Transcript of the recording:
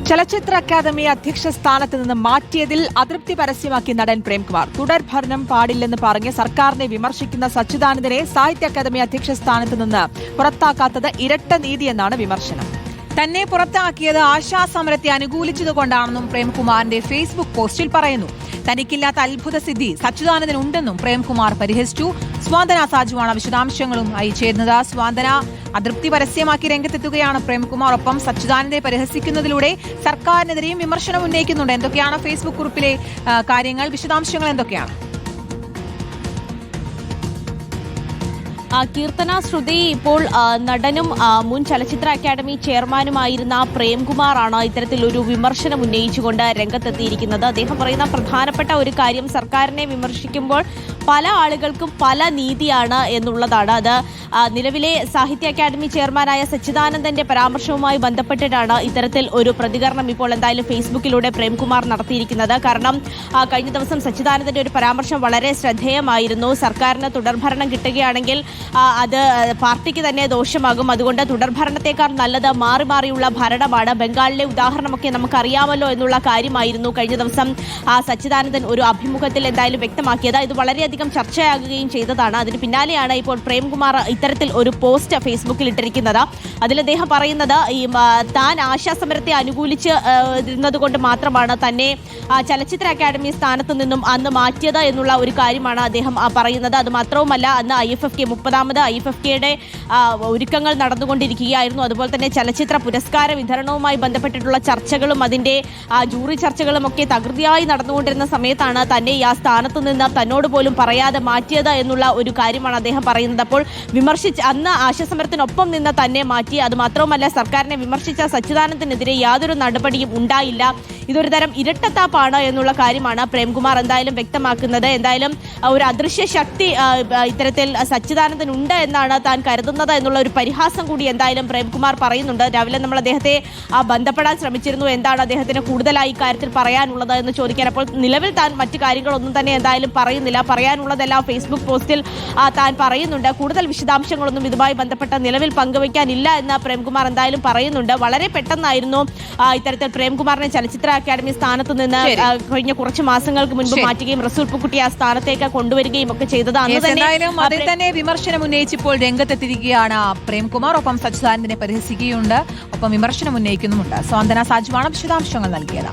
ചലച്ചിത്ര അക്കാദമി അധ്യക്ഷ സ്ഥാനത്ത് നിന്ന് മാറ്റിയതിൽ അതൃപ്തി പരസ്യമാക്കി നടൻ പ്രേംകുമാർ. തുടർഭരണം പാടില്ലെന്ന് പറഞ്ഞ് സർക്കാരിനെ വിമർശിക്കുന്ന സച്ചിദാനന്ദനെ സാഹിത്യ അക്കാദമി അധ്യക്ഷ സ്ഥാനത്ത് നിന്ന് പുറത്താക്കാത്തത് ഇരട്ട നീതിയെന്നാണ് വിമർശനം. തന്നെ പുറത്താക്കിയത് ആശാസമരത്തെ അനുകൂലിച്ചതുകൊണ്ടാണെന്നും പ്രേംകുമാറിന്റെ ഫേസ്ബുക്ക് പോസ്റ്റിൽ പറയുന്നു. തനിക്കില്ലാത്ത അത്ഭുത സിദ്ധി സച്ചിദാനന്ദനുണ്ടെന്നും പ്രേംകുമാർ പരിഹസിച്ചു. സ്വാന്തന സാജുവാണ് വിശദാംശങ്ങളുമായി ചേരുന്നത്. സ്വാന്തന, അതൃപ്തി പരസ്യമാക്കി രംഗത്തെത്തുകയാണ് പ്രേംകുമാർ. ഒപ്പം സച്ചിദാനന്ദനെ പരിഹസിക്കുന്നതിലൂടെ സർക്കാരിനെതിരെയും വിമർശനം ഉന്നയിക്കുന്നുണ്ട്. എന്തൊക്കെയാണ് ഫേസ്ബുക്ക് കുറിപ്പിലെ കാര്യങ്ങൾ, വിശദാംശങ്ങൾ എന്തൊക്കെയാണ്? കീർത്തന, ശ്രുതി, ഇപ്പോൾ നടനും മുൻ ചലച്ചിത്ര അക്കാദമി ചെയർമാനുമായിരുന്ന പ്രേംകുമാറാണ് ഇത്തരത്തിലൊരു വിമർശനം ഉന്നയിച്ചുകൊണ്ട് രംഗത്തെത്തിയിരിക്കുന്നത്. അദ്ദേഹം പറയുന്ന പ്രധാനപ്പെട്ട ഒരു കാര്യം, സർക്കാരിനെ വിമർശിക്കുമ്പോൾ പല ആളുകൾക്കും പല നീതിയാണ് എന്നുള്ളതാണ്. അത് നിലവിലെ സാഹിത്യ അക്കാദമി ചെയർമാനായ സച്ചിദാനന്ദന്റെ പരാമർശവുമായി ബന്ധപ്പെട്ടിട്ടാണ് ഇത്തരത്തിൽ ഒരു പ്രതികരണം ഇപ്പോൾ എന്തായാലും ഫേസ്ബുക്കിലൂടെ പ്രേംകുമാർ നടത്തിയിരിക്കുന്നത്. കാരണം കഴിഞ്ഞ ദിവസം സച്ചിദാനന്ദന്റെ ഒരു പരാമർശം വളരെ ശ്രദ്ധേയമായിരുന്നു. സർക്കാരിന് തുടർഭരണം കിട്ടുകയാണെങ്കിൽ അത് പാർട്ടിക്ക് തന്നെ ദോഷമാകും. അതുകൊണ്ട് തുടർഭരണത്തെക്കാൾ നല്ലത് മാറി മാറിയുള്ള ഭരണമാണ്. ബംഗാളിലെ ഉദാഹരണമൊക്കെ നമുക്കറിയാമല്ലോ എന്നുള്ള കാര്യമായിരുന്നു കഴിഞ്ഞ ദിവസം സച്ചിദാനന്ദൻ ഒരു അഭിമുഖത്തിൽ എന്തായാലും വ്യക്തമാക്കിയത്. ഇത് വളരെയധികം ചർച്ചയാകുകയും ചെയ്തതാണ്. അതിന് പിന്നാലെയാണ് ഇപ്പോൾ പ്രേംകുമാർ ഇത്തരത്തിൽ ഒരു പോസ്റ്റ് ഫേസ്ബുക്കിൽ ഇട്ടിരിക്കുന്നത്. അതിൽ അദ്ദേഹം പറയുന്നത് താൻ ആശാസമരത്തെ അനുകൂലിച്ച് ഇരുന്നത് കൊണ്ട് മാത്രമാണ് തന്നെ ചലച്ചിത്ര അക്കാദമി സ്ഥാനത്ത് നിന്നും അന്ന് മാറ്റിയത് എന്നുള്ള ഒരു കാര്യമാണ് അദ്ദേഹം പറയുന്നത്. അത് മാത്രവുമല്ല, അന്ന് IFFK 30ാമത് IFFKയുടെ ഒരുക്കങ്ങൾ നടന്നുകൊണ്ടിരിക്കുകയായിരുന്നു. അതുപോലെ തന്നെ ചലച്ചിത്ര പുരസ്കാര വിതരണവുമായി ബന്ധപ്പെട്ടിട്ടുള്ള ചർച്ചകളും അതിന്റെ ജൂറി ചർച്ചകളും ഒക്കെ തകൃതിയായി നടന്നുകൊണ്ടിരുന്ന സമയത്താണ് തന്നെ ആ സ്ഥാനത്ത് നിന്ന് തന്നോട് പോലും പറയാതെ മാറ്റിയത് എന്നുള്ള ഒരു കാര്യമാണ് അദ്ദേഹം പറയുന്നത്. അപ്പോൾ അന്ന് ആശാസമരത്തിനൊപ്പം നിന്ന് തന്നെ മാറ്റി. അത് മാത്രവുമല്ല, സർക്കാരിനെ വിമർശിച്ച സച്ചിദാനന്ദനെതിരെ യാതൊരു നടപടിയും ഉണ്ടായില്ല. ഇതൊരു തരം ഇരട്ടത്താപ്പാണ് എന്നുള്ള കാര്യമാണ് പ്രേംകുമാർ എന്തായാലും വ്യക്തമാക്കുന്നത്. എന്തായാലും ഒരു അദൃശ്യ ശക്തി ഇത്തരത്തിൽ സച്ചിദാനന്ദൻ ഉണ്ട് എന്നാണ് താൻ കരുതുന്നത് എന്നുള്ള ഒരു പരിഹാസം കൂടി എന്തായാലും പ്രേംകുമാർ പറയുന്നുണ്ട്. രാവിലെ നമ്മൾ അദ്ദേഹത്തെ ബന്ധപ്പെടാൻ ശ്രമിച്ചിരുന്നു. എന്താണ് അദ്ദേഹത്തിന് കൂടുതലായി ഇക്കാര്യത്തിൽ പറയാനുള്ളത് എന്ന് ചോദിക്കാൻ. അപ്പോൾ നിലവിൽ താൻ മറ്റു കാര്യങ്ങളൊന്നും തന്നെ എന്തായാലും പറയുന്നില്ല. പറയാനുള്ളതെല്ലാം ഫേസ്ബുക്ക് പോസ്റ്റിൽ താൻ പറയുന്നുണ്ട്. കൂടുതൽ വിശദാംശങ്ങളൊന്നും ഇതുമായി ബന്ധപ്പെട്ട നിലവിൽ പങ്കുവയ്ക്കാനില്ല എന്ന് പ്രേംകുമാർ എന്തായാലും പറയുന്നുണ്ട്. വളരെ പെട്ടെന്നായിരുന്നു ഇത്തരത്തിൽ പ്രേംകുമാറിനെ ചലച്ചിത്ര അക്കാദമി സ്ഥാനത്ത് നിന്ന് കഴിഞ്ഞ കുറച്ച് മാസങ്ങൾക്ക് മുൻപ് മാറ്റുകയും റസൂൽ പൂക്കുട്ടി ആ സ്ഥാനത്തേക്ക് കൊണ്ടുവരികയും ഒക്കെ ചെയ്തത്. എന്തായാലും അതിൽ തന്നെ വിമർശനം ഉന്നയിച്ചിപ്പോൾ രംഗത്തെത്തിയിരിക്കുകയാണ് പ്രേംകുമാർ. ഒപ്പം സച്ചിദാനന്ദനെ പരിഹസിക്കുകയുണ്ട്, ഒപ്പം വിമർശനം ഉന്നയിക്കുന്നുമുണ്ട്. സ്വാന്തന സാജുവാണ് വിശദാംശങ്ങൾ നൽകിയത്.